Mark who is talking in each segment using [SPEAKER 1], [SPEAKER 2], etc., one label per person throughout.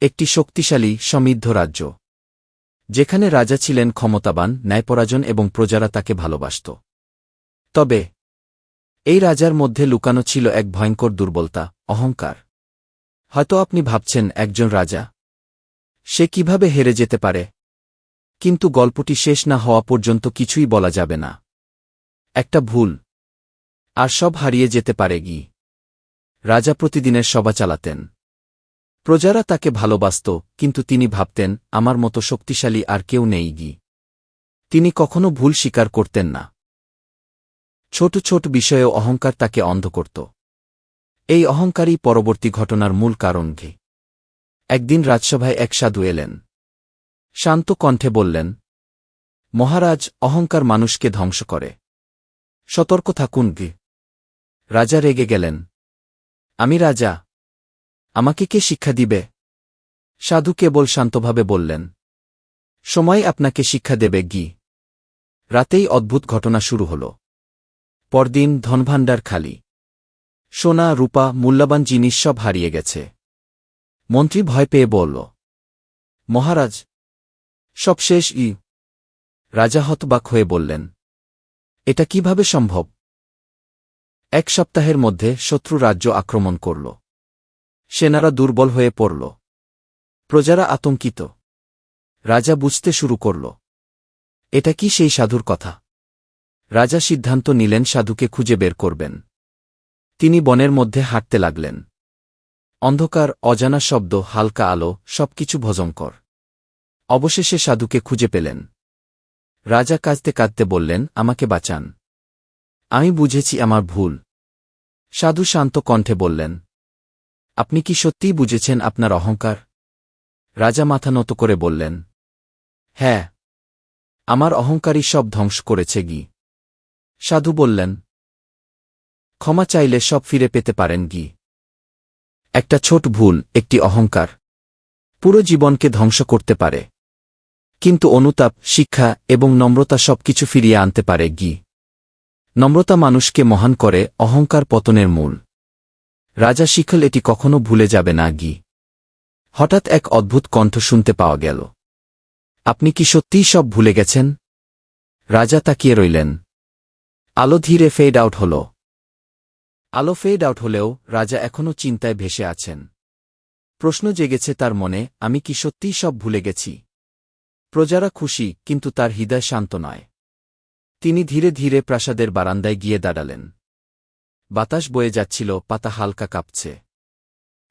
[SPEAKER 1] একটি শক্তিশালী সমৃদ্ধ রাজ্য, যেখানে রাজা ছিলেন ক্ষমতাবান, ন্যায়পরায়ণ এবং প্রজারা তাকে ভালোবাসত। তবে এই রাজার মধ্যে লুকানো ছিল এক ভয়ঙ্কর দুর্বলতা, অহংকার। হয়তো আপনি ভাবছেন, একজন রাজা, সে কিভাবে হেরে যেতে পারে? কিন্তু গল্পটি শেষ না হওয়া পর্যন্ত কিছুই বলা যাবে না। একটা ভুল, আর সব হারিয়ে যেতে পারে। রাজা প্রতিদিনের সভা চালাতেন। প্রজারা তাকে ভালোবাসত, কিন্তু তিনি ভাবতেন, আমার মতো শক্তিশালী আর কেউ নেই। তিনি কখনো ভুল স্বীকার করতেন না। ছোট ছোট বিষয়েও অহংকার তাকে অন্ধ করত। এই অহংকারই পরবর্তী ঘটনার মূল কারণ। একদিন রাজসভায় এক সাধু এলেন। শান্ত কণ্ঠে বললেন, মহারাজ, অহংকার মানুষকে ধ্বংস করে। সতর্ক থাকুন। রাজা রেগে গেলেন। আমি রাজা, আমাকে কে শিক্ষা দিবে? সাধু কেবল শান্তভাবে বললেন, সময় আপনাকে শিক্ষা দেবে। রাতেই অদ্ভুত ঘটনা শুরু হল। পরদিন ধনভাণ্ডার খালি। সোনা, রূপা, মূল্যবান জিনিস সব হারিয়ে গেছে। মন্ত্রী ভয় পেয়ে বলল, মহারাজ, সব শেষ। রাজা হতবাক হয়ে বললেন, এটা কিভাবে সম্ভব? এক সপ্তাহের মধ্যে শত্রু রাজ্য আক্রমণ করল। সেনারা দুর্বল হয়ে পড়ল। প্রজারা আতঙ্কিত। রাজা বুঝতে শুরু করল, এটা কি সেই সাধুর কথা? রাজা সিদ্ধান্ত নিলেন সাধুকে খুঁজে বের করবেন। তিনি বনের মধ্যে হাঁটতে লাগলেন। অন্ধকার, অজানা শব্দ, হালকা আলো, সবকিছু ভয়ঙ্কর। অবশেষে সাধুকে খুঁজে পেলেন। রাজা কাঁদতে কাঁদতে বললেন, আমাকে বাঁচান। আমি বুঝেছি আমার ভুল। সাধু শান্ত কণ্ঠে বললেন, আপনি কি সত্যিই বুঝেছেন আপনার অহংকার? রাজা মাথা নত করে বললেন, হ্যাঁ, আমার অহংকারই সব ধ্বংস করেছে। সাধু বললেন, ক্ষমা চাইলে সব ফিরে পেতে পারেন। একটা ছোট ভুল, একটি অহংকার, পুরো জীবনকে ধ্বংস করতে পারে। কিন্তু অনুতাপ, শিক্ষা এবং নম্রতা সবকিছু ফিরিয়ে আনতে পারে। নম্রতা মানুষকে মহান করে, অহংকার পতনের মূল। রাজা শিখল এটি কখনো ভুলে যাবে না। হঠাৎ এক অদ্ভুত কণ্ঠ শুনতে পাওয়া গেল, আপনি কি সত্যিই সব ভুলে গেছেন? রাজা তাকিয়ে রইলেন। আলো ধীরে ফেড আউট হল। আলো ফেড আউট হলেও রাজা এখনও চিন্তায় ভেসে আছেন। প্রশ্ন জেগেছে তার মনে, আমি কি সত্যিই সব ভুলে গেছি? প্রজারা খুশি, কিন্তু তার হৃদয় শান্ত নয়। তিনি ধীরে ধীরে প্রাসাদের বারান্দায় গিয়ে দাঁড়ালেন। বাতাস বয়ে যাচ্ছিল, পাতা হালকা কাঁপছে।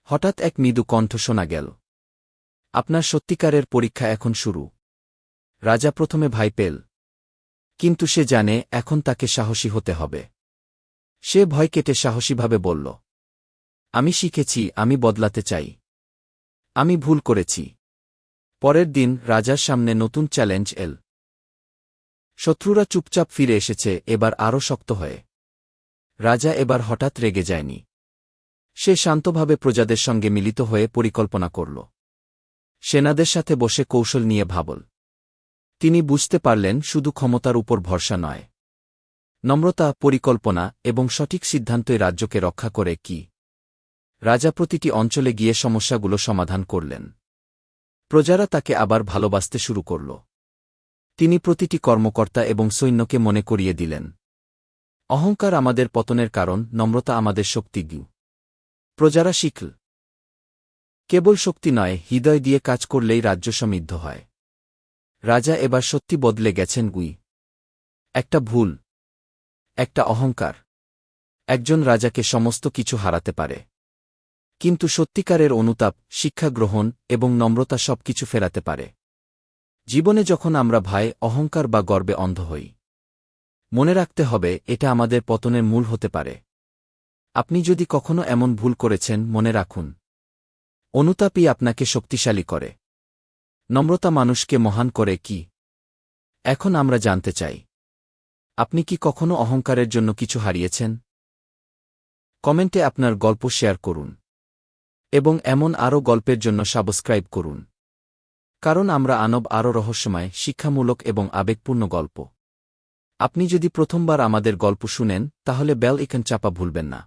[SPEAKER 1] হঠাৎ এক মৃদু কণ্ঠ শোনা গেল, আপনার সত্যিকারের পরীক্ষা এখন শুরু। রাজা প্রথমে ভয় পেল, কিন্তু সে জানে এখন তাকে সাহসী হতে হবে। সে ভয় কেটে সাহসীভাবে বলল, আমি শিখেছি, আমি বদলাতে চাই। আমি ভুল করেছি। পরের দিন রাজার সামনে নতুন চ্যালেঞ্জ এল। শত্রুরা চুপচাপ ফিরে এসেছে, এবার আরও শক্ত হয়ে। রাজা এবার হঠাৎ রেগে যায়নি। সে শান্তভাবে প্রজাদের সঙ্গে মিলিত হয়ে পরিকল্পনা করল। সেনাদের সাথে বসে কৌশল নিয়ে ভাবল। তিনি বুঝতে পারলেন শুধু ক্ষমতার উপর ভরসা নয়, নম্রতা, পরিকল্পনা এবং সঠিক সিদ্ধান্তই রাজ্যকে রক্ষা করে। রাজা প্রতিটি অঞ্চলে গিয়ে সমস্যাগুলো সমাধান করলেন। প্রজারা তাকে আবার ভালোবাসতে শুরু করল। তিনি প্রতিটি কর্মকর্তা এবং সৈন্যকে মনে করিয়ে দিলেন, অহংকার আমাদের পতনের কারণ, নম্রতা আমাদের শক্তি। প্রজারা শিখল, কেবল শক্তি নয়, হৃদয় দিয়ে কাজ করলেই রাজ্য সমৃদ্ধ হয়। রাজা এবার সত্যি বদলে গেছেন। একটা ভুল, একটা অহংকার, একজন রাজাকে সমস্ত কিছু হারাতে পারে। কিন্তু সত্যিকারের অনুতাপ, শিক্ষা গ্রহণ এবং নম্রতা সবকিছু ফেরাতে পারে। জীবনে যখন আমরা ভয়, অহংকার বা গর্বে অন্ধ হই, মনে রাখতে হবে এটা আমাদের পতনের মূল হতে পারে। আপনি যদি কখনো এমন ভুল করেছেন, মনে রাখুন, অনুতাপই আপনাকে শক্তিশালী করে। নম্রতা মানুষকে মহান করে। এখন আমরা জানতে চাই, আপনি কি কখনো অহংকারের জন্য কিছু হারিয়েছেন? কমেন্টে আপনার গল্প শেয়ার করুন এবং এমন আরও গল্পের জন্য সাবস্ক্রাইব করুন, কারণ আমরা আনব আরও রহস্যময়, শিক্ষামূলক এবং আবেগপূর্ণ গল্প। আপনি যদি প্রথমবার আমাদের গল্প শুনেন, তাহলে বেল আইকন চাপা ভুলবেন না।